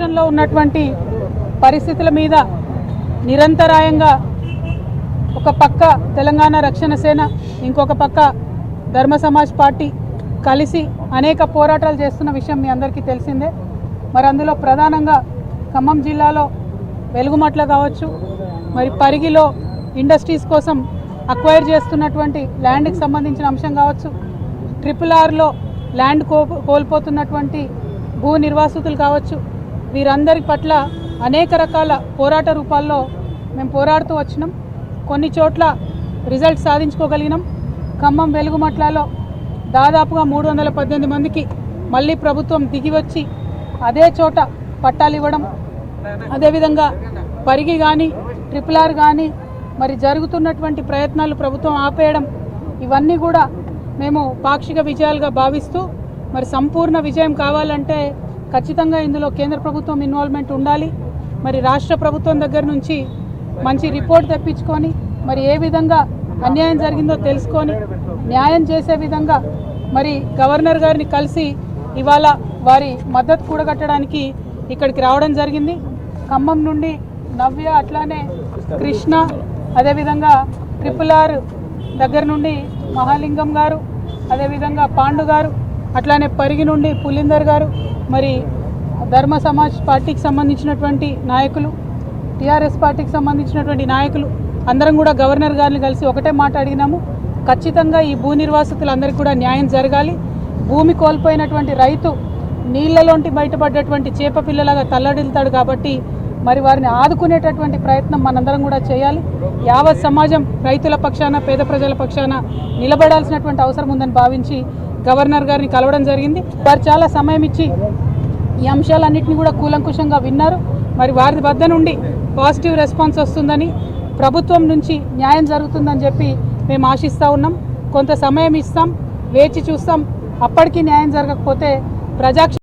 రాష్ట్రంలో ఉన్నటువంటి పరిస్థితుల మీద నిరంతరాయంగా ఒక పక్క తెలంగాణ రక్షణ సేన, ఇంకొక పక్క ధర్మ సమాజ్ పార్టీ కలిసి అనేక పోరాటాలు చేస్తున్న విషయం మీ అందరికీ తెలిసిందే. మరి అందులో ప్రధానంగా ఖమ్మం జిల్లాలో వెలుగుమట్ల కావచ్చు, మరి పరిగిలో ఇండస్ట్రీస్ కోసం అక్వైర్ చేస్తున్నటువంటి ల్యాండ్కి సంబంధించిన అంశం కావచ్చు, RRRలో ల్యాండ్ కోల్పోతున్నటువంటి భూ నిర్వాసితులు కావచ్చు, వీరందరి పట్ల అనేక రకాల పోరాట రూపాల్లో మేము పోరాడుతూ వచ్చినాం. కొన్ని చోట్ల రిజల్ట్ సాధించుకోగలిగినాం. ఖమ్మం వెలుగుమట్లలో దాదాపుగా 318 మందికి మళ్ళీ ప్రభుత్వం దిగి వచ్చి అదే చోట పట్టాలు ఇవ్వడం, అదేవిధంగా పరిగి కానీ RRR కానీ మరి జరుగుతున్నటువంటి ప్రయత్నాలు ప్రభుత్వం ఆపేయడం, ఇవన్నీ కూడా మేము పాక్షిక విజయాలుగా భావిస్తూ, మరి సంపూర్ణ విజయం కావాలంటే ఖచ్చితంగా ఇందులో కేంద్ర ప్రభుత్వం ఇన్వాల్వ్మెంట్ ఉండాలి. మరి రాష్ట్ర ప్రభుత్వం దగ్గర నుంచి మంచి రిపోర్ట్ తెప్పించుకొని మరి ఏ విధంగా అన్యాయం జరిగిందో తెలుసుకొని న్యాయం చేసే విధంగా మరి గవర్నర్ గారిని కలిసి ఇవాళ వారి మద్దతు కూడగట్టడానికి ఇక్కడికి రావడం జరిగింది. ఖమ్మం నుండి నవ్య, అట్లానే కృష్ణ, అదేవిధంగా RRR దగ్గర నుండి మహాలింగం గారు, అదేవిధంగా పాండు గారు, అట్లానే పరిగి నుండి పులిందర్ గారు, మరి ధర్మ సమాజ్ పార్టీకి సంబంధించినటువంటి నాయకులు, TRS పార్టీకి సంబంధించినటువంటి నాయకులు అందరం కూడా గవర్నర్ గారిని కలిసి ఒకటే మాట అడిగినాము. ఖచ్చితంగా ఈ భూ నిర్వాసితులందరికీ కూడా న్యాయం జరగాలి. భూమి కోల్పోయినటువంటి రైతు నీళ్లలోంటి బయటపడ్డటువంటి చేప పిల్లలాగా తల్లడిల్తాడు కాబట్టి మరి వారిని ఆదుకునేటటువంటి ప్రయత్నం మనందరం కూడా చేయాలి. యావత్ సమాజం రైతుల పక్షాన, పేద ప్రజల పక్షాన నిలబడాల్సినటువంటి అవసరం ఉందని భావించి గవర్నర్ గారిని కలవడం జరిగింది. వారు చాలా సమయం ఇచ్చి ఈ అంశాలన్నింటినీ కూడా కూలంకుషంగా విన్నారు. మరి వారి వద్ద నుండి పాజిటివ్ రెస్పాన్స్ వస్తుందని, ప్రభుత్వం నుంచి న్యాయం జరుగుతుందని చెప్పి మేము ఆశిస్తూ ఉన్నాం. కొంత సమయం ఇస్తాం, వేచి చూస్తాం. అప్పటికీ న్యాయం జరగకపోతే ప్రజా